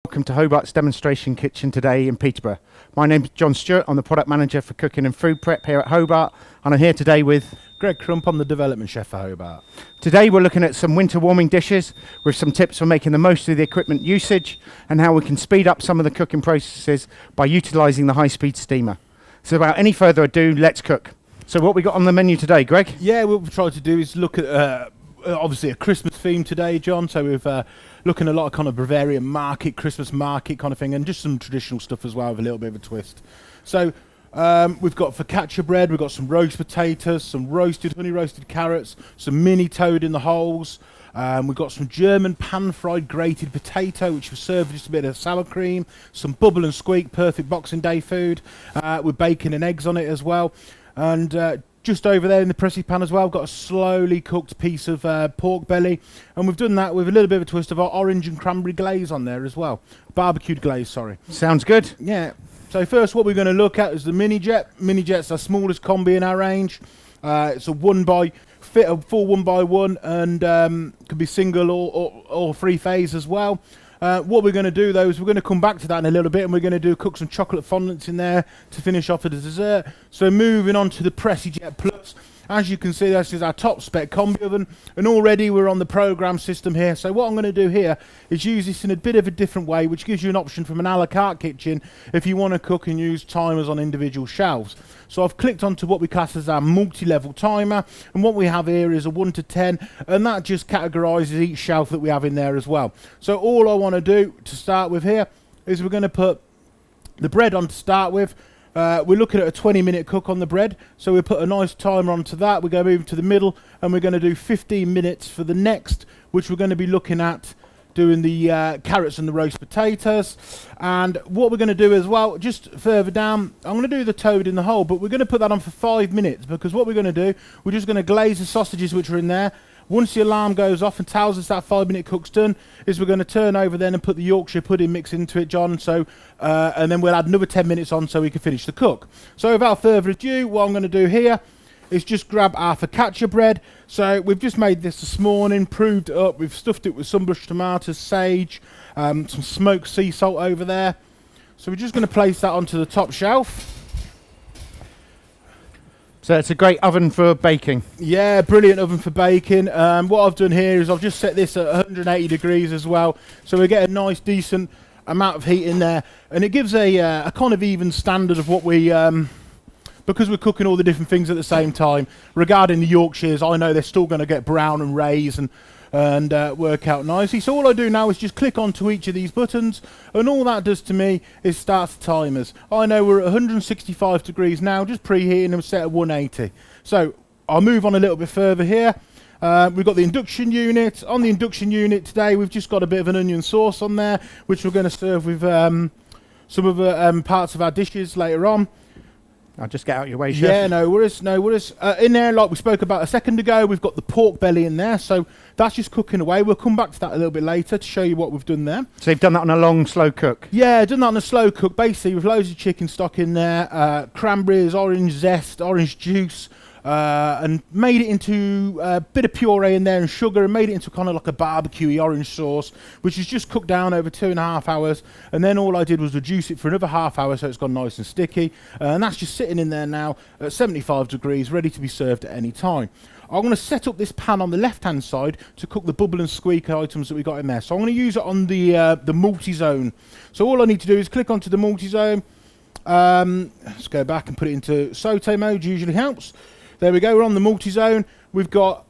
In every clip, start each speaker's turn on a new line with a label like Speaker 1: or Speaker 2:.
Speaker 1: Welcome to Hobart's demonstration kitchen today in Peterborough. My name is John Stewart. I'm the product manager for cooking and food prep here at Hobart, and I'm here today with
Speaker 2: Greg Crump. I'm the development chef for Hobart.
Speaker 1: Today we're looking at some winter warming dishes with some tips for making the most of the equipment usage and how we can speed up some of the cooking processes by utilising the high-speed steamer. So without any further ado, let's cook. So what we got on the menu today, Greg?
Speaker 2: Yeah, what we've tried to do is look at obviously a Christmas theme today, John. So we've looking at a lot of kind of Bavarian market, Christmas market kind of thing, and just some traditional stuff as well with a little bit of a twist. So we've got focaccia bread, we've got some roast potatoes, some roasted honey roasted carrots, some mini toad in the holes. We've got some German pan-fried grated potato, which was served with just a bit of sour cream, some bubble and squeak, perfect Boxing Day food, with bacon and eggs on it as well. And just over there in the pressy pan as well, I've got a slowly cooked piece of pork belly, and we've done that with a little bit of a twist of our orange and cranberry glaze on there as well. Barbecued glaze, sorry.
Speaker 1: Sounds good.
Speaker 2: Yeah. So first what we're going to look at is the mini jet. Mini jet's our smallest combi in our range. It's a full 1x1, and could be single or three phase as well. What we're going to do though is we're going to come back to that in a little bit, and we're going to cook some chocolate fondants in there to finish off with the dessert. So moving on to the PressiJet Plus. As you can see, this is our top spec combi oven, and already we're on the program system here. So what I'm going to do here is use this in a bit of a different way, which gives you an option from an a la carte kitchen if you want to cook and use timers on individual shelves. So I've clicked onto what we class as our multi-level timer, and what we have here is a 1 to 10, and that just categorises each shelf that we have in there as well. So all I want to do to start with here is we're going to put the bread on to start with. We're looking at a 20-minute cook on the bread, so we put a nice timer onto that. We're going to move to the middle, and we're going to do 15 minutes for the next, which we're going to be looking at doing the carrots and the roast potatoes. And what we're going to do as well, just further down, I'm going to do the toad in the hole, but we're going to put that on for 5 minutes, because what we're going to do, we're just going to glaze the sausages which are in there. Once the alarm goes off and tells us that 5-minute cook's done, is we're going to turn over then and put the Yorkshire pudding mix into it, John. So, and then we'll add another 10 minutes on so we can finish the cook. So without further ado, what I'm going to do here is just grab our focaccia bread. So we've just made this morning, proved it up. We've stuffed it with some bush tomatoes, sage, some smoked sea salt over there. So we're just going to place that onto the top shelf.
Speaker 1: So it's a great oven for baking.
Speaker 2: Yeah, brilliant oven for baking. What I've done here is I've just set this at 180 degrees as well, so we get a nice decent amount of heat in there, and it gives a kind of even standard of what we because we're cooking all the different things at the same time. Regarding the Yorkshires, I know they're still going to get brown and raise and work out nicely. So all I do now is just click onto each of these buttons, and all that does to me is start the timers. I know we're at 165 degrees now, just preheating them set at 180. So I'll move on a little bit further here. We've got the induction unit. On the induction unit today, we've just got a bit of an onion sauce on there, which we're going to serve with some of the parts of our dishes later on.
Speaker 1: I'll just get out your way, chef.
Speaker 2: Yeah, no worries, no worries. In there, like we spoke about a second ago, we've got the pork belly in there, so that's just cooking away. We'll come back to that a little bit later to show you what we've done there.
Speaker 1: So you've done that on a long, slow cook?
Speaker 2: Yeah, done that on a slow cook, basically with loads of chicken stock in there, cranberries, orange zest, orange juice, and made it into a bit of puree in there and sugar, and made it into kind of like a barbecue-y orange sauce, which is just cooked down over 2.5 hours. And then all I did was reduce it for another half hour so it's gone nice and sticky. And that's just sitting in there now at 75 degrees, ready to be served at any time. I'm going to set up this pan on the left-hand side to cook the bubble and squeak items that we got in there. So I'm going to use it on the multi-zone. So all I need to do is click onto the multi-zone. Let's go back and put it into saute mode, usually helps. There we go, we're on the multi-zone. We've got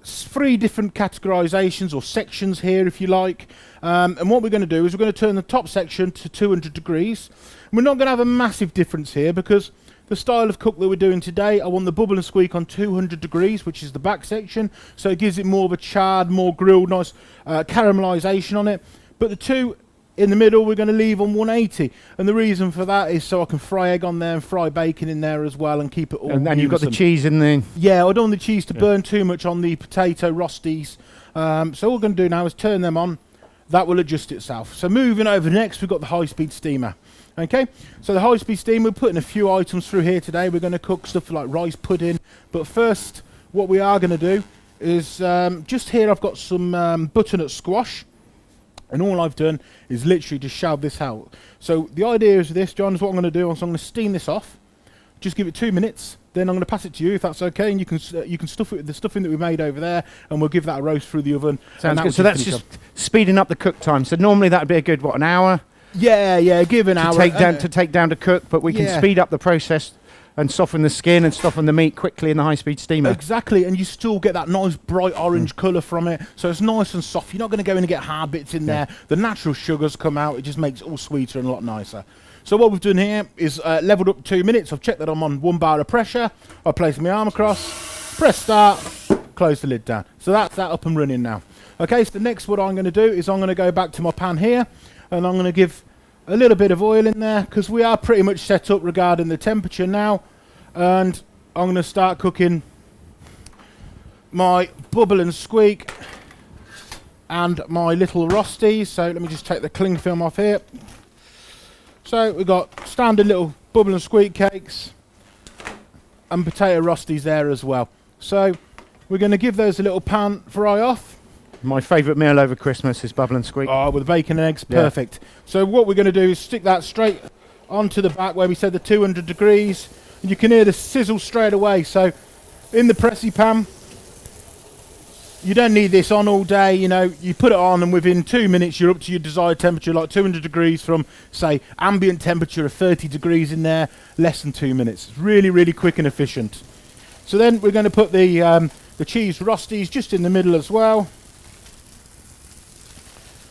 Speaker 2: 3 different categorizations or sections here, if you like. And what we're going to do is we're going to turn the top section to 200 degrees. We're not going to have a massive difference here because the style of cook that we're doing today, I want the bubble and squeak on 200 degrees, which is the back section. So it gives it more of a charred, more grilled, nice caramelization on it. But the two in the middle, we're going to leave on 180, and the reason for that is so I can fry egg on there and fry bacon in there as well and keep it all.
Speaker 1: And you've got the cheese in the...
Speaker 2: Yeah, I don't want the cheese to burn too much on the potato rosties. So all we're going to do now is turn them on. That will adjust itself. So moving over next, we've got the high-speed steamer. Okay, so the high-speed steamer, we're putting a few items through here today. We're going to cook stuff like rice pudding, but first, what we are going to do is just here I've got some butternut squash. And all I've done is literally just shoved this out. So the idea is this, John, is what I'm going to do is I'm going to steam this off. Just give it 2 minutes. Then I'm going to pass it to you if that's okay, and you can stuff it with the stuffing that we made over there, and we'll give that a roast through the oven.
Speaker 1: Sounds good. So that's just speeding up the cook time. So normally that would be a good an hour.
Speaker 2: Yeah, give an hour
Speaker 1: to take down to cook, but we can speed up the process and soften the skin and soften the meat quickly in the high-speed steamer.
Speaker 2: Exactly, and you still get that nice bright orange colour from it, so it's nice and soft. You're not going to go in and get hard bits in there. The natural sugars come out. It just makes it all sweeter and a lot nicer. So what we've done here is levelled up 2 minutes. I've checked that I'm on 1 bar of pressure. I've placed my arm across, press start, close the lid down. So that's that up and running now. Okay, so the next what I'm going to do is I'm going to go back to my pan here, and I'm going to give a little bit of oil in there because we are pretty much set up regarding the temperature now. And I'm going to start cooking my bubble and squeak and my little rosties. So let me just take the cling film off here. So we've got standard little bubble and squeak cakes and potato rosties there as well. So we're going to give those a little pan fry off.
Speaker 1: My favourite meal over Christmas is bubble and squeak.
Speaker 2: Oh, with bacon and eggs, perfect. So what we're going to do is stick that straight onto the back where we said the 200 degrees. And you can hear the sizzle straight away. So in the pressy pan, you don't need this on all day. You know, you put it on and within 2 minutes you're up to your desired temperature, like 200 degrees from, say, ambient temperature of 30 degrees in there, less than 2 minutes. It's really, really quick and efficient. So then we're going to put the cheese rosties just in the middle as well.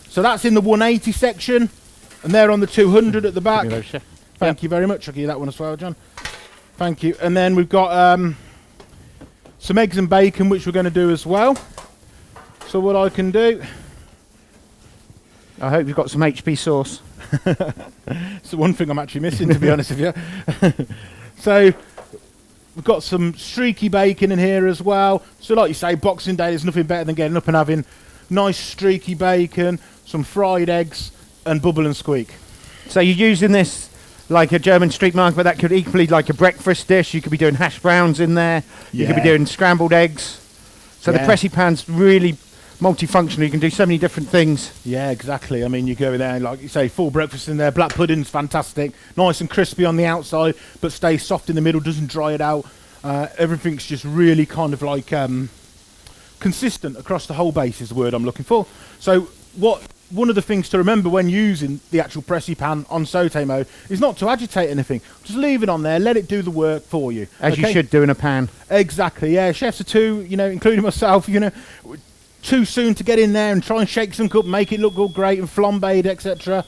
Speaker 2: So that's in the 180 section, and they're on the 200 at the back. Thank you very much. I'll give you that one as well, John. Thank you. And then we've got some eggs and bacon, which we're going to do as well. So what I can do...
Speaker 1: I hope you've got some HP sauce.
Speaker 2: It's the one thing I'm actually missing, to be honest with you. So we've got some streaky bacon in here as well. So like you say, Boxing Day, there's nothing better than getting up and having nice streaky bacon, some fried eggs, and bubble and squeak.
Speaker 1: So you're using this like a German street market, but that could equally like a breakfast dish. You could be doing hash browns in there. You could be doing scrambled eggs. So the pressy pan's really multifunctional. You can do so many different things.
Speaker 2: Yeah, exactly. I mean, you go in there, like you say, full breakfast in there. Black pudding's fantastic. Nice and crispy on the outside, but stays soft in the middle, doesn't dry it out. Everything's just really kind of like consistent across the whole base is the word I'm looking for. So one of the things to remember when using the actual pressy pan on saute mode is not to agitate anything. Just leave it on there, let it do the work for you.
Speaker 1: As you should do in a pan.
Speaker 2: Exactly, yeah. Chefs are too, including myself, too soon to get in there and try and shake some up, make it look all great and flambéed, etc.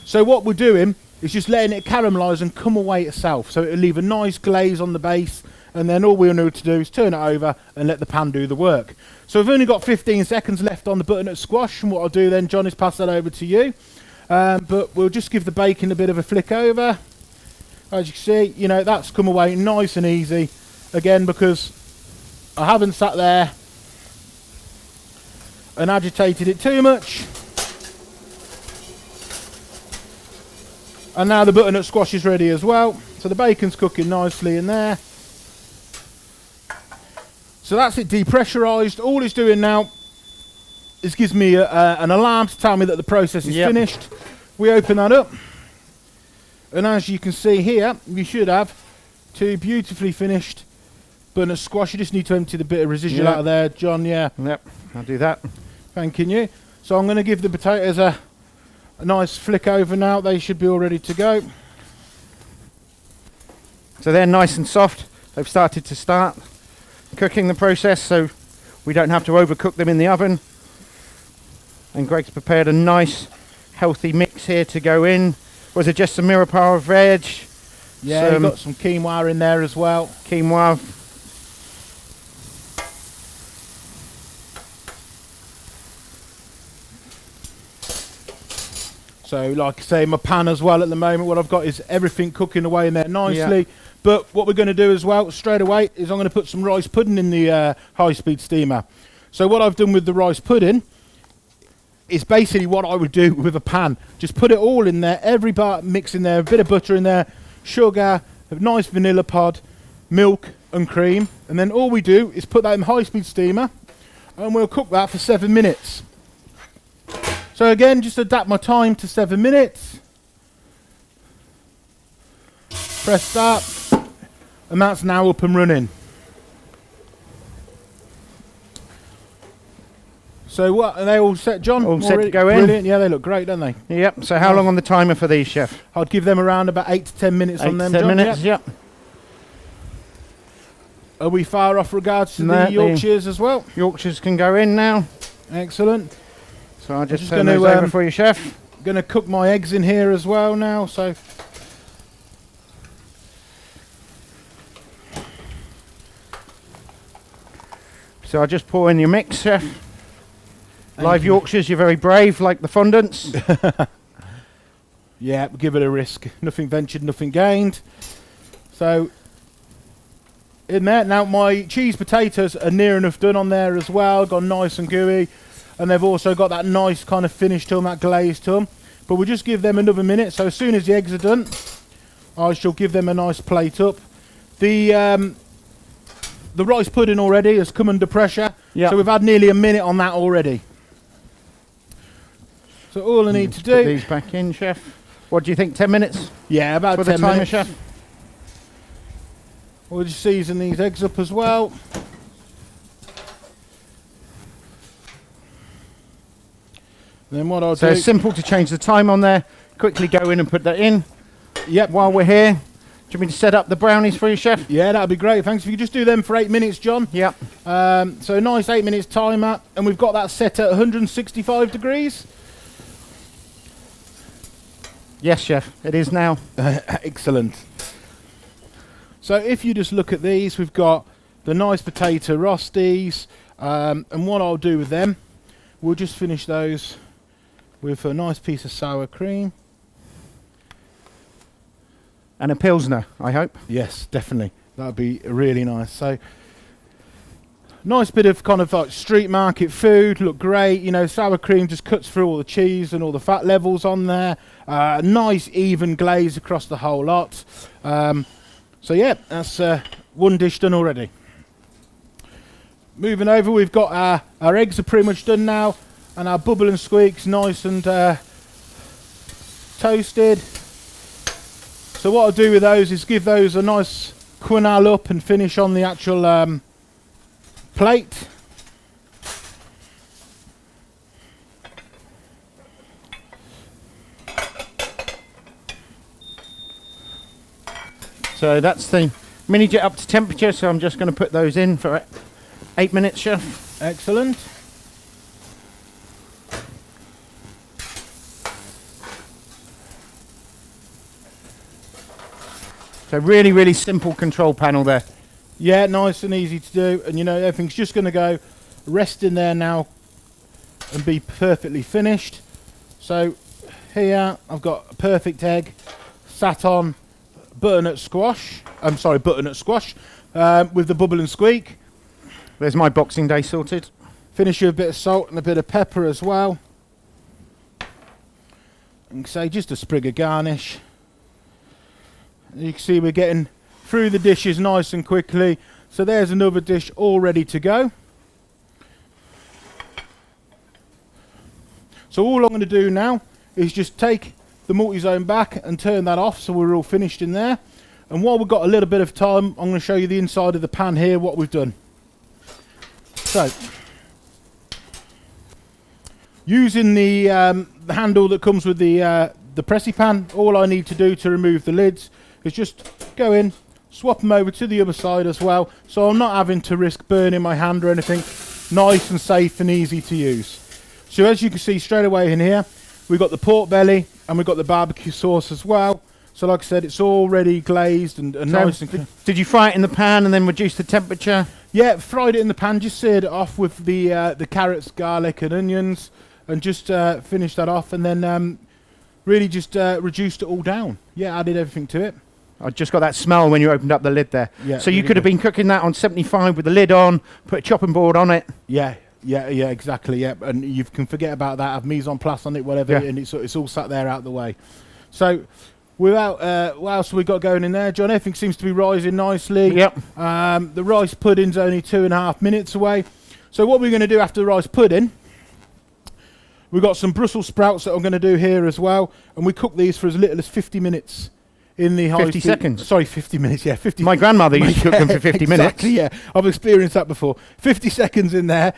Speaker 2: So what we're doing is just letting it caramelise and come away itself. So it'll leave a nice glaze on the base, and then all we'll need to do is turn it over and let the pan do the work. So we've only got 15 seconds left on the butternut squash, and what I'll do then, John, is pass that over to you. But we'll just give the bacon a bit of a flick over. As you can see, that's come away nice and easy. Again, because I haven't sat there and agitated it too much. And now the butternut squash is ready as well. So the bacon's cooking nicely in there. So that's it depressurised. All it's doing now is gives me an alarm to tell me that the process is finished. We open that up. And as you can see here, we should have 2 beautifully finished butternut squash. You just need to empty the bit of residual out of there, John, Yep,
Speaker 1: I'll do that.
Speaker 2: Thanking you. So I'm going to give the potatoes a nice flick over now. They should be all ready to go.
Speaker 1: So they're nice and soft. They've started to start cooking the process, so we don't have to overcook them in the oven. And Greg's prepared a nice healthy mix here to go in. Was it just some mirepoix veg?
Speaker 2: Yeah, you've got some quinoa in there as well.
Speaker 1: Quinoa.
Speaker 2: So like I say, my pan as well at the moment, what I've got is everything cooking away in there nicely. But what we're going to do as well straight away is I'm going to put some rice pudding in the high-speed steamer. So what I've done with the rice pudding is basically what I would do with a pan. Just put it all in there, every part mix in there, a bit of butter in there, sugar, a nice vanilla pod, milk and cream. And then all we do is put that in the high-speed steamer and we'll cook that for 7 minutes. So So again, just adapt my time to 7 minutes. Press start, and that's now up and running. So what, are they all set, John?
Speaker 1: All set to go in.
Speaker 2: Brilliant, yeah, they look great, don't they?
Speaker 1: Yep, so how long on the timer for these, Chef?
Speaker 2: I'd give them around about 8 to 10 minutes
Speaker 1: 8
Speaker 2: on them,
Speaker 1: to 10
Speaker 2: John.
Speaker 1: minutes, yep.
Speaker 2: Are we far off regards to
Speaker 1: No,
Speaker 2: the Yorkshires as well?
Speaker 1: Yorkshires can go in now.
Speaker 2: Excellent.
Speaker 1: So I'll just
Speaker 2: just
Speaker 1: turn
Speaker 2: gonna,
Speaker 1: those over for you, Chef.
Speaker 2: Going to cook my eggs in here as well now, so...
Speaker 1: So I'll just pour in your mix, Chef.
Speaker 2: Thank
Speaker 1: Live
Speaker 2: you.
Speaker 1: Yorkshires, you're very brave, like the fondants.
Speaker 2: Yeah, give it a risk. Nothing ventured, nothing gained. So, in there. Now, my cheese potatoes are near enough done on there as well. Gone nice and gooey. And they've also got that nice kind of finish to them, that glaze to them. But we'll just give them another minute. So, as soon as the eggs are done, I shall give them a nice plate up. The rice pudding already has come under pressure.
Speaker 1: Yep.
Speaker 2: So, we've had nearly a minute on that already. So, all I need to do...
Speaker 1: Put these back in, Chef. What do you think, 10 minutes?
Speaker 2: Yeah, about
Speaker 1: For
Speaker 2: 10
Speaker 1: the timer,
Speaker 2: minutes.
Speaker 1: Chef?
Speaker 2: We'll just season these eggs up as well. Then what I'll
Speaker 1: So
Speaker 2: do...
Speaker 1: it's simple to change the time on there. Quickly go in and put that in.
Speaker 2: Yep.
Speaker 1: While we're here, do you want me to set up the brownies for you, Chef?
Speaker 2: Yeah, that'd be great. Thanks. If you could just do them for 8 minutes, John.
Speaker 1: Yep.
Speaker 2: So nice 8 minutes timer, and we've got that set at 165 degrees.
Speaker 1: Yes, Chef, it is now.
Speaker 2: Excellent. So if you just look at these, we've got the nice potato rosties, and what I'll do with them, we'll just finish those with a nice piece of sour cream.
Speaker 1: And a Pilsner, I hope.
Speaker 2: Yes, definitely. That would be really nice. So, nice bit of kind of like street market food. Look great. You know, sour cream just cuts through all the cheese and all the fat levels on there. Nice even glaze across the whole lot. So yeah, that's one dish done already. Moving over, we've got our eggs are pretty much done now, and our bubble and squeak's nice and toasted. So what I'll do with those is give those a nice quenelle up and finish on the actual plate.
Speaker 1: So that's the mini jet up to temperature, so I'm just going to put those in for 8 minutes, Chef.
Speaker 2: Excellent.
Speaker 1: So really, really simple control panel there.
Speaker 2: Yeah, nice and easy to do, and you know everything's just going to go rest in there now and be perfectly finished. So here I've got a perfect egg sat on butternut squash. I'm sorry, butternut squash with the bubble and squeak.
Speaker 1: There's my Boxing Day sorted.
Speaker 2: Finish with a bit of salt and a bit of pepper as well. And say just a sprig of garnish. You can see we're getting through the dishes nice and quickly. So there's another dish all ready to go. So all I'm going to do now is just take the multi-zone back and turn that off so we're all finished in there. And while we've got a little bit of time, I'm going to show you the inside of the pan here, what we've done. So, using the handle that comes with the pressy pan, all I need to do to remove the lids is just go in, swap them over to the other side as well, so I'm not having to risk burning my hand or anything. Nice and safe and easy to use. So as you can see straight away in here, we've got the pork belly and we've got the barbecue sauce as well. So like I said, it's already glazed and nice and...
Speaker 1: Did you fry it in the pan and then reduce the temperature?
Speaker 2: Yeah, fried it in the pan, just seared it off with the carrots, garlic and onions, and just finished that off, and then really just reduced it all down. Yeah, added everything to it.
Speaker 1: I just got that smell when you opened up the lid there.
Speaker 2: Yeah,
Speaker 1: so you
Speaker 2: really
Speaker 1: could have
Speaker 2: good.
Speaker 1: been cooking that on 75 with the lid on, put a chopping board on it.
Speaker 2: Yeah, exactly, yeah. And you can forget about that, have mise en place on it, whatever,
Speaker 1: Yeah.
Speaker 2: and it's all sat there out the way. So, without, what else have we got going in there, John? Everything seems to be rising nicely.
Speaker 1: Yep.
Speaker 2: The rice pudding's only 2.5 minutes away. So what we're going to do after the rice pudding, We've got some Brussels sprouts that I'm going to do here as well, and we cook these for as little as 50 minutes in the high
Speaker 1: 50
Speaker 2: speed.
Speaker 1: seconds?
Speaker 2: Sorry, 50 minutes, yeah. 50.
Speaker 1: My grandmother used to cook them for 50
Speaker 2: Exactly,
Speaker 1: minutes.
Speaker 2: yeah. I've experienced that before. 50 seconds in there.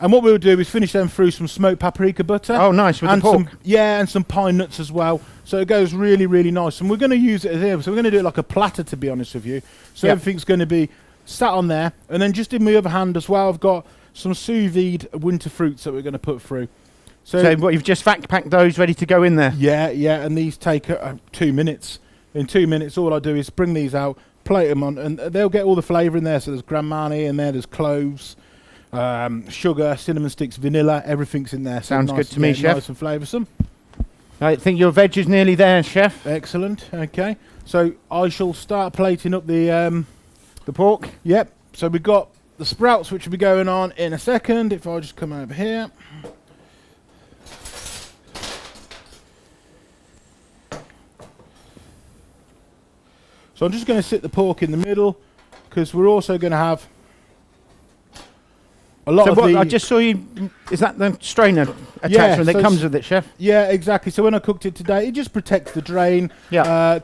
Speaker 2: And what we'll do is finish them through some smoked paprika butter.
Speaker 1: Oh, nice, with the
Speaker 2: and
Speaker 1: pork.
Speaker 2: and some pine nuts as well. So it goes really, really nice. And we're going to use it as here. So we're going to do it like a platter, to be honest with you. So
Speaker 1: Yep.
Speaker 2: everything's going to be sat on there. And then just in my other hand as well, I've got some sous vide winter fruits that we're going to put through.
Speaker 1: So what, you've just vac packed those ready to go in there?
Speaker 2: Yeah, and these take 2 minutes. In 2 minutes, all I do is bring these out, plate them on, and they'll get all the flavour in there. So there's Grand Marnier in there, there's cloves, sugar, cinnamon sticks, vanilla, everything's in there. So
Speaker 1: Sounds
Speaker 2: nice,
Speaker 1: good to me, Chef.
Speaker 2: Nice and flavoursome.
Speaker 1: I think your veg is nearly there, Chef.
Speaker 2: Excellent. Okay, so I shall start plating up the
Speaker 1: pork.
Speaker 2: Yep. So we've got the sprouts, which will be going on in a second. If I just come over here. So I'm just going to sit the pork in the middle, because we're also going to have a lot of the...
Speaker 1: I just saw you... Is that the strainer attachment that
Speaker 2: so
Speaker 1: comes with it, Chef?
Speaker 2: Yeah, exactly. So when I cooked it today, it just protects the drain,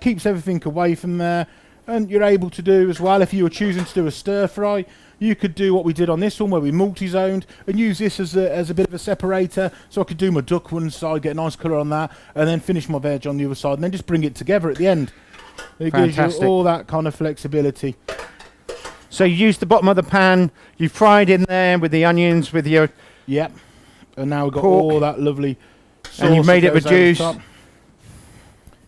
Speaker 2: keeps everything away from there, and you're able to do as well, if you were choosing to do a stir fry, you could do what we did on this one, where we multi-zoned, and use this as a bit of a separator, so I could do my duck one side, get a nice colour on that, and then finish my veg on the other side, and then just bring it together at the end. It gives you all that kind of flexibility.
Speaker 1: So you use the bottom of the pan, you fried in there with the onions, with your...
Speaker 2: Yep. And now we've got
Speaker 1: pork.
Speaker 2: all that lovely sauce.
Speaker 1: And you've made
Speaker 2: that
Speaker 1: it
Speaker 2: goes over the
Speaker 1: reduce.
Speaker 2: top.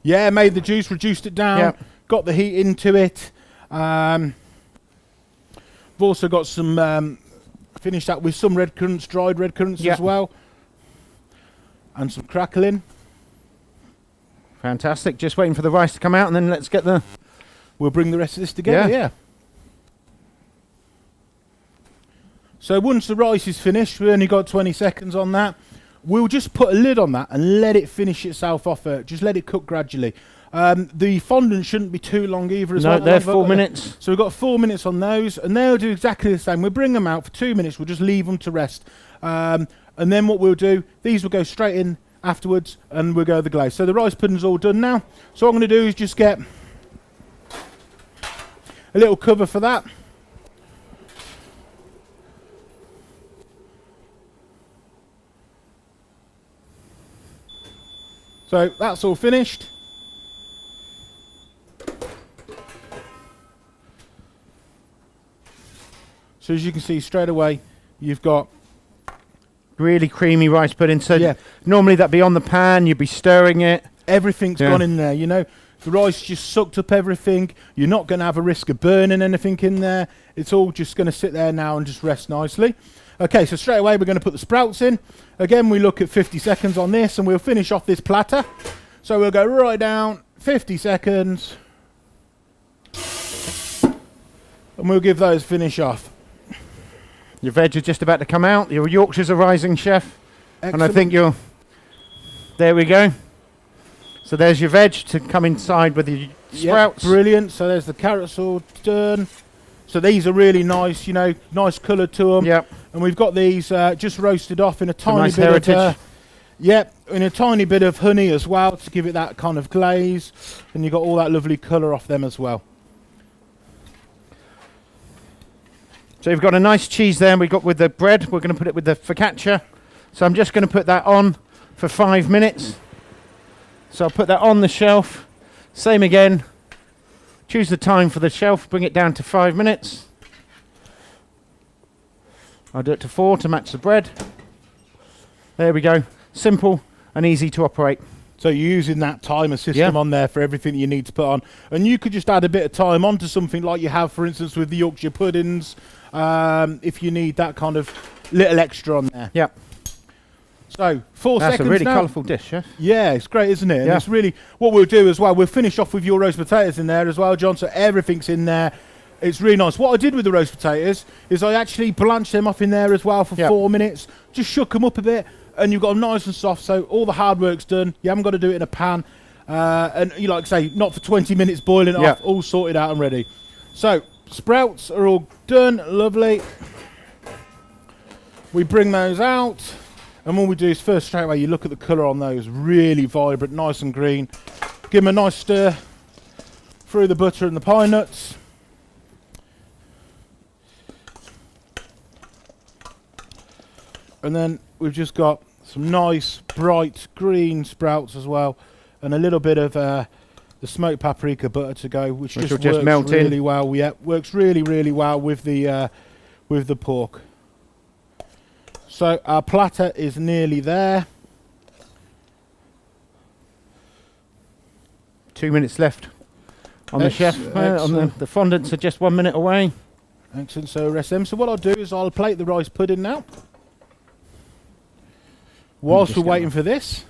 Speaker 2: Yeah, made the juice, reduced it down,
Speaker 1: Yep.
Speaker 2: got the heat into it. We've also got some, finished that with some red currants, dried red currants
Speaker 1: Yep.
Speaker 2: as well. And some crackling.
Speaker 1: Fantastic. Just waiting for the rice to come out, and then let's get the...
Speaker 2: We'll bring the rest of this together, yeah. So once the rice is finished, we only got 20 seconds on that. We'll just put a lid on that and let it finish itself off. Just let it cook gradually. The fondant shouldn't be too long either as well.
Speaker 1: No, they're 4 minutes.
Speaker 2: So we've got 4 minutes on those, and they'll do exactly the same. We'll bring them out for 2 minutes. We'll just leave them to rest. And then what we'll do, these will go straight in afterwards, and we'll go the glaze. So the rice pudding's all done now. So what I'm going to do is just get a little cover for that. So that's all finished. So as you can see straight away, you've got
Speaker 1: Really creamy rice pudding. So
Speaker 2: Yeah.
Speaker 1: normally that'd be on the pan, you'd be stirring it.
Speaker 2: everything's
Speaker 1: Yeah.
Speaker 2: gone in there, you know. The rice just sucked up everything. You're not going to have a risk of burning anything in there. It's all just going to sit there now and just rest nicely. Okay, so straight away we're going to put the sprouts in. Again, we look at 50 seconds on this, and we'll finish off this platter. So we'll go right down, 50 seconds. And we'll give those finish off.
Speaker 1: Your veg is just about to come out. Your Yorkshires are rising, Chef. And I
Speaker 2: Excellent.
Speaker 1: think you're... There we go. So there's your veg to come inside with your sprouts.
Speaker 2: Yep, brilliant. So there's the carrots all done. So these are really nice, you know, nice colour to them.
Speaker 1: Yep.
Speaker 2: And we've got these just roasted off in a tiny
Speaker 1: nice
Speaker 2: bit
Speaker 1: heritage.
Speaker 2: of... in a tiny bit of honey as well to give it that kind of glaze. And you've got all that lovely colour off them as well.
Speaker 1: So you've got a nice cheese there. We've got with the bread. We're going to put it with the focaccia. So I'm just going to put that on for 5 minutes. So I'll put that on the shelf. Same again. Choose the time for the shelf. Bring it down to 5 minutes. I'll do it to 4 to match the bread. There we go. Simple and easy to operate.
Speaker 2: So you're using that timer system on there for everything you need to put on. And you could just add a bit of time onto something like you have, for instance, with the Yorkshire puddings, if you need that kind of little extra on there.
Speaker 1: Yep.
Speaker 2: So 4
Speaker 1: That's
Speaker 2: seconds
Speaker 1: a really
Speaker 2: now.
Speaker 1: colourful dish, Chef.
Speaker 2: Yeah, it's great, isn't it? And
Speaker 1: Yeah.
Speaker 2: it's really what we'll do as well. We'll finish off with your roast potatoes in there as well, John. So everything's in there. It's really nice. What I did with the roast potatoes is I actually blanched them off in there as well for 4 minutes. Just shook them up a bit, and you've got them nice and soft. So all the hard work's done. You haven't got to do it in a pan, and you like say not for 20 minutes boiling it off. All sorted out and ready. So sprouts are all done. Lovely. We bring those out. And what we do is first straight away you look at the colour on those, really vibrant, nice and green. Give them a nice stir through the butter and the pine nuts. And then we've just got some nice bright green sprouts as well, and a little bit of the smoked paprika butter to go, which just works
Speaker 1: melt
Speaker 2: really
Speaker 1: in.
Speaker 2: well. Yeah, works really well with the pork. So our platter is nearly there.
Speaker 1: 2 minutes left on the chef. On the fondants are just 1 minute away.
Speaker 2: Excellent. So rest them. So what I'll do is I'll plate the rice pudding now. Whilst we're waiting for this.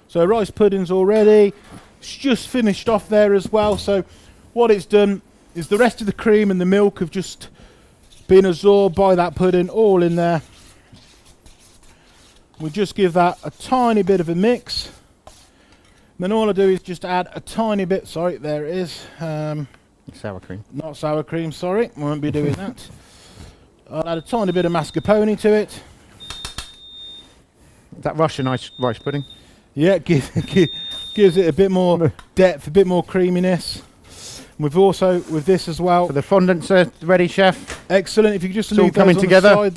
Speaker 2: So rice pudding's already. It's just finished off there as well. So what it's done is the rest of the cream and the milk have just been absorbed by that pudding all in there. We'll just give that a tiny bit of a mix. Then all I do is just add a tiny bit, sorry, there it is.
Speaker 1: Sour cream.
Speaker 2: Not sour cream, sorry, won't be doing that. I'll add a tiny bit of mascarpone to it.
Speaker 1: Is that Russian rice pudding?
Speaker 2: Yeah, gives it a bit more depth, a bit more creaminess. We've also, with this as well.
Speaker 1: So the fondants are ready, chef.
Speaker 2: Excellent. If you just
Speaker 1: It's all
Speaker 2: leave those
Speaker 1: coming
Speaker 2: on
Speaker 1: together.
Speaker 2: the side,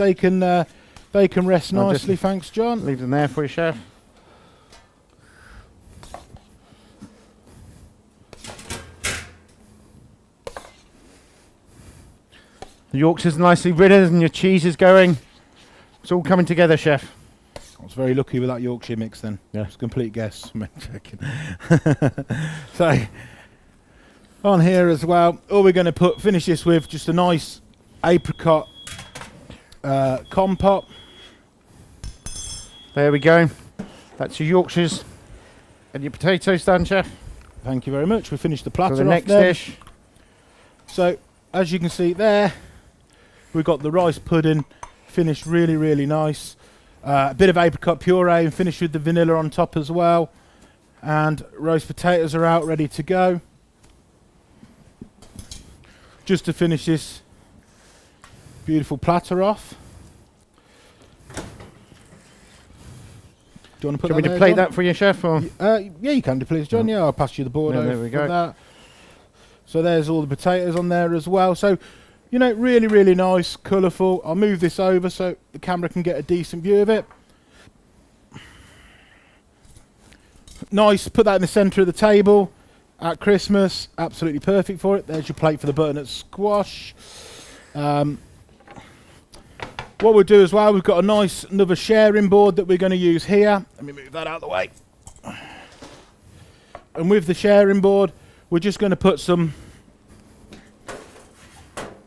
Speaker 2: they can rest
Speaker 1: I'll
Speaker 2: nicely. Thanks, John.
Speaker 1: Leave them there for you, chef. The Yorkshire's nicely ridden and your cheese is going. It's all coming together, chef.
Speaker 2: I was very lucky with that Yorkshire mix then.
Speaker 1: Yeah.
Speaker 2: It's a complete guess. So, on here as well, all we're going to finish this with just a nice apricot compote.
Speaker 1: There we go. That's your Yorkshires and your potatoes done, chef.
Speaker 2: Thank you very much. We finished the platter
Speaker 1: For the
Speaker 2: off
Speaker 1: next
Speaker 2: there.
Speaker 1: dish.
Speaker 2: So, as you can see there, we've got the rice pudding finished really nice. A bit of apricot puree and finished with the vanilla on top as well. And roast potatoes are out ready to go. Just to finish this beautiful platter off. Do you want to put
Speaker 1: Do you want me
Speaker 2: that
Speaker 1: to plate that for you, chef? Or?
Speaker 2: yeah, you can do, please, John. Yeah, I'll pass you the board
Speaker 1: Yeah,
Speaker 2: over
Speaker 1: there we
Speaker 2: for
Speaker 1: go.
Speaker 2: that. So there's all the potatoes on there as well. So, you know, really nice, colourful. I'll move this over so the camera can get a decent view of it. Nice, put that in the centre of the table at Christmas. Absolutely perfect for it. There's your plate for the butternut squash. What we'll do as well, we've got another sharing board that we're going to use here. Let me move that out of the way. And with the sharing board, we're just going to put some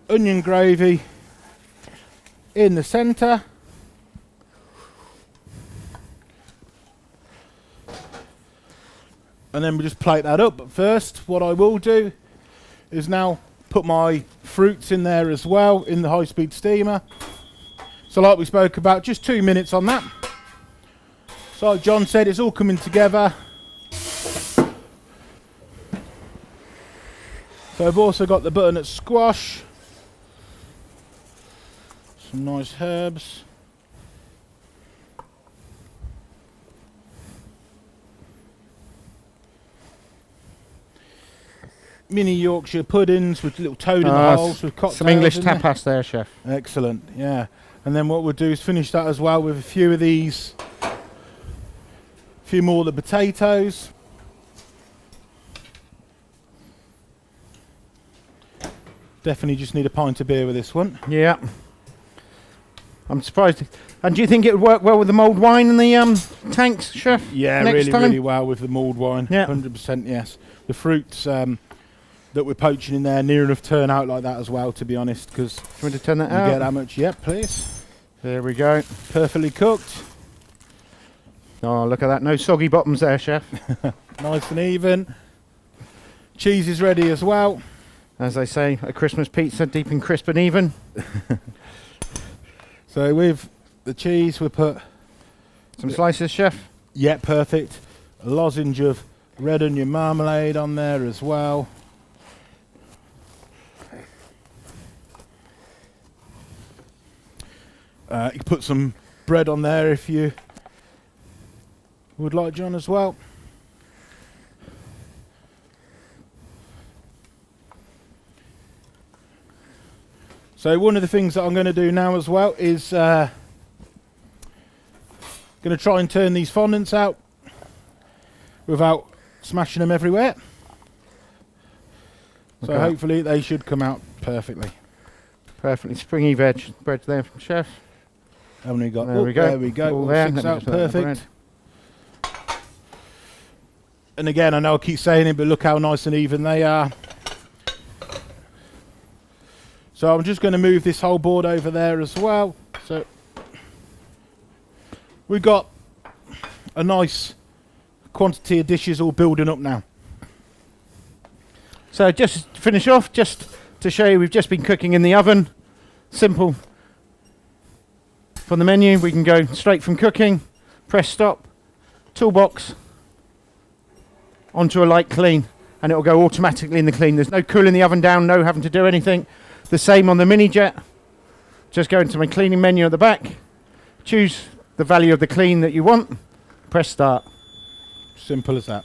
Speaker 2: onion gravy in the centre. And then we just plate that up. But first, what I will do is now put my fruits in there as well in the high-speed steamer. So like we spoke about, just 2 minutes on that. So like John said, it's all coming together. So I've also got the butternut squash. Some nice herbs. Mini Yorkshire puddings with little toad in the holes with cocktails.
Speaker 1: Some English
Speaker 2: in there.
Speaker 1: tapas there, chef.
Speaker 2: Excellent, yeah. And then what we'll do is finish that as well with a few of these. A few more of the potatoes. Definitely just need a pint of beer with this one.
Speaker 1: Yeah. I'm surprised. And do you think it would work well with the mulled wine in the tanks, chef?
Speaker 2: Yeah,
Speaker 1: next time?
Speaker 2: really well with the mulled wine.
Speaker 1: Yeah.
Speaker 2: 100% yes. The fruits that we're poaching in there near enough turn out like that as well, to be honest, because
Speaker 1: Do you want to turn that
Speaker 2: you
Speaker 1: out?
Speaker 2: get that much. Yep, please.
Speaker 1: There we go.
Speaker 2: Perfectly cooked.
Speaker 1: Oh, look at that. No soggy bottoms there, chef.
Speaker 2: Nice and even. Cheese is ready as well.
Speaker 1: As they say, a Christmas pizza, deep and crisp and even.
Speaker 2: So with the cheese we put...
Speaker 1: Some slices, chef.
Speaker 2: Yeah, perfect. A lozenge of red onion marmalade on there as well. You can put some bread on there if you would like, John, as well. So one of the things that I'm going to do now as well is going to try and turn these fondants out without smashing them everywhere. So hopefully they should come out perfectly.
Speaker 1: Perfectly springy veg bread there from Chef.
Speaker 2: Haven't we got?
Speaker 1: There we go.
Speaker 2: There we go.
Speaker 1: All
Speaker 2: All
Speaker 1: there.
Speaker 2: six
Speaker 1: Let me
Speaker 2: out
Speaker 1: just let that
Speaker 2: perfect. And again, I know I keep saying it, but look how nice and even they are. So I'm just going to move this whole board over there as well. So we've got a nice quantity of dishes all building up now.
Speaker 1: So just to finish off, just to show you, we've just been cooking in the oven. Simple. From the menu, we can go straight from cooking, press stop, toolbox, onto a light clean, and it will go automatically in the clean. There's no cooling the oven down, no having to do anything. The same on the mini jet. Just go into my cleaning menu at the back, choose the value of the clean that you want, press start.
Speaker 2: Simple as that.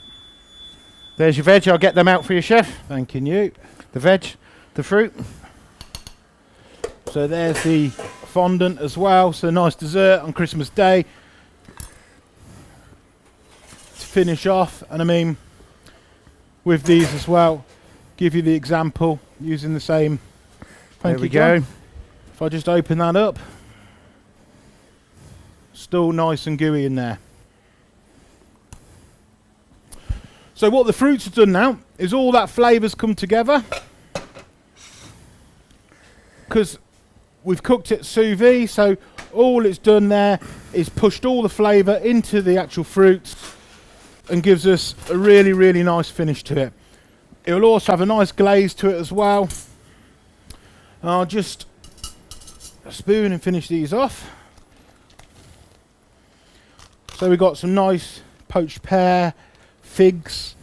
Speaker 1: There's your veg. I'll get them out for you, Chef.
Speaker 2: Thanking you.
Speaker 1: The veg, the fruit.
Speaker 2: So there's the fondant as well. So nice dessert on Christmas Day to finish off. And I mean, with these as well, give you the example using the same.
Speaker 1: There we go.
Speaker 2: If I just open that up, still nice and gooey in there. So what the fruits have done now is all that flavour's come together, because we've cooked it sous vide, so all it's done there is pushed all the flavour into the actual fruits and gives us a really, really nice finish to it. It will also have a nice glaze to it as well. I'll just spoon and finish these off. So we've got some nice poached pear, figs.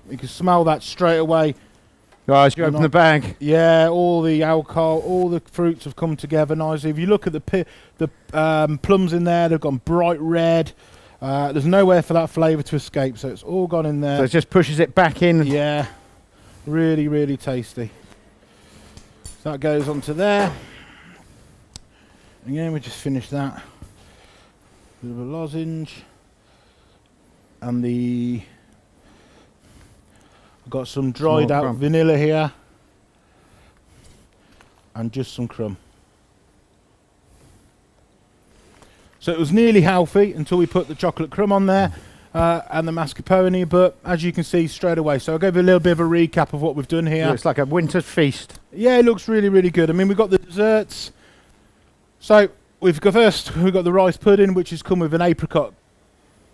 Speaker 2: You can smell that straight away.
Speaker 1: Guys, you open the bag.
Speaker 2: Yeah, all the alcohol, all the fruits have come together nicely. If you look at the plums in there, they've gone bright red. There's nowhere for that flavour to escape, so it's all gone in there.
Speaker 1: So it just pushes it back in.
Speaker 2: Yeah, really, really tasty. So that goes onto there. Again, we just finished that. Bit of a lozenge. And I've got some dried out vanilla here. And just some crumb. So it was nearly healthy until we put the chocolate crumb on there and the mascarpone, but as you can see straight away. So I'll give you a little bit of a recap of what we've done here.
Speaker 1: It's like a winter feast.
Speaker 2: Yeah, it looks really, really good. I mean, we've got the desserts. So we've got the rice pudding, which has come with an apricot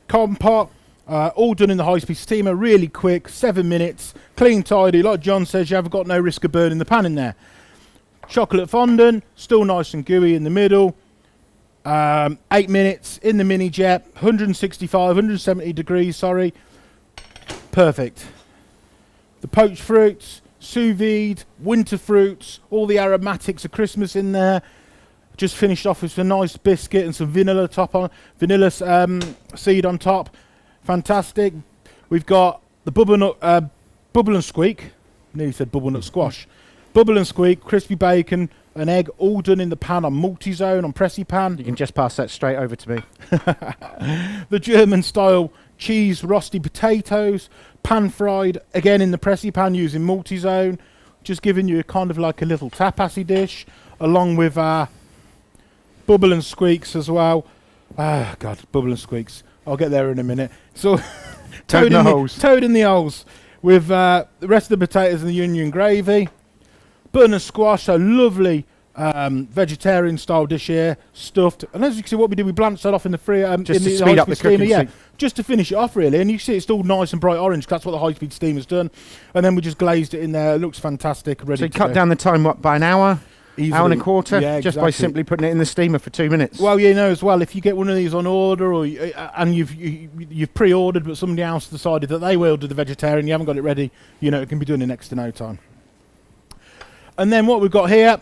Speaker 2: compote, all done in the high-speed steamer, really quick, 7 minutes, clean, tidy. Like John says, you haven't got no risk of burning the pan in there. Chocolate fondant, still nice and gooey in the middle. 8 minutes in the mini jet, 170 degrees, sorry. Perfect. The poached fruits, sous vide, winter fruits, all the aromatics of Christmas in there. Just finished off with some nice biscuit and some vanilla seed on top. Fantastic. We've got the bubble and squeak. Nearly said butternut squash. Bubble and squeak, crispy bacon, an egg, all done in the pan on multi-zone, on pressy pan.
Speaker 1: You can just pass that straight over to me.
Speaker 2: The German style cheese rosti potatoes, pan fried, again in the pressy pan using multi-zone. Just giving you kind of like a little tapasy dish, along with bubble and squeaks as well. God, bubble and squeaks. I'll get there in a minute. So, toad in the holes with the rest of the potatoes and the onion gravy. Butternut squash, so lovely vegetarian style dish here, stuffed. And as you can see, what we did, we blanched that off in the
Speaker 1: just to speed up the cooking.
Speaker 2: Yeah, just to finish it off really. And you see it's still nice and bright orange. That's what the high-speed steamer's done. And then we just glazed it in there. It looks fantastic. Ready.
Speaker 1: So you cut down the time by an hour?
Speaker 2: Easily.
Speaker 1: Hour and a quarter,
Speaker 2: yeah,
Speaker 1: just by simply putting it in the steamer for 2 minutes.
Speaker 2: Well, you know as well, if you get one of these on order, or and you've pre-ordered, but somebody else decided that they will do the vegetarian, you haven't got it ready, you know, it can be done in next to no time. And then what we've got here,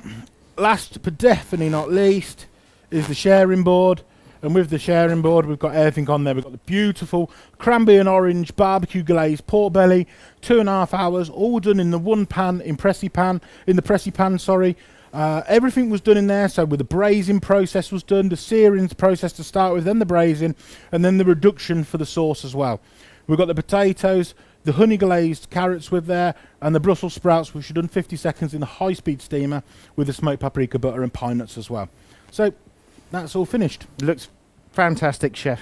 Speaker 2: last but definitely not least, is the sharing board. And with the sharing board, we've got everything on there. We've got the beautiful cranberry and orange barbecue glazed pork belly, 2.5 hours, all done in the one pan, in the pressy pan, sorry. Everything was done in there. So with the braising process was done, the searing process to start with, then the braising, and then the reduction for the sauce as well. We've got the potatoes, the honey glazed carrots with there, and the Brussels sprouts, which are done 50 seconds in the high-speed steamer with the smoked paprika butter and pine nuts as well. So that's all finished.
Speaker 1: Looks fantastic, Chef.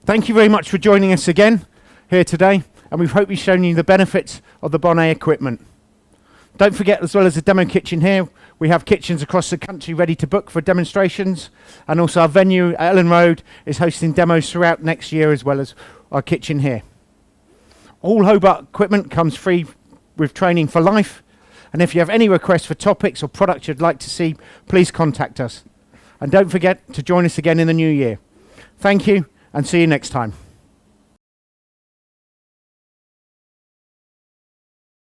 Speaker 1: Thank you very much for joining us again here today, and we hope we've shown you the benefits of the Bonnet equipment. Don't forget, as well as the demo kitchen here, we have kitchens across the country ready to book for demonstrations, and also our venue at Ellen Road is hosting demos throughout next year, as well as our kitchen here. All Hobart equipment comes free with training for life, and if you have any requests for topics or products you'd like to see, please contact us. And don't forget to join us again in the new year. Thank you, and see you next time.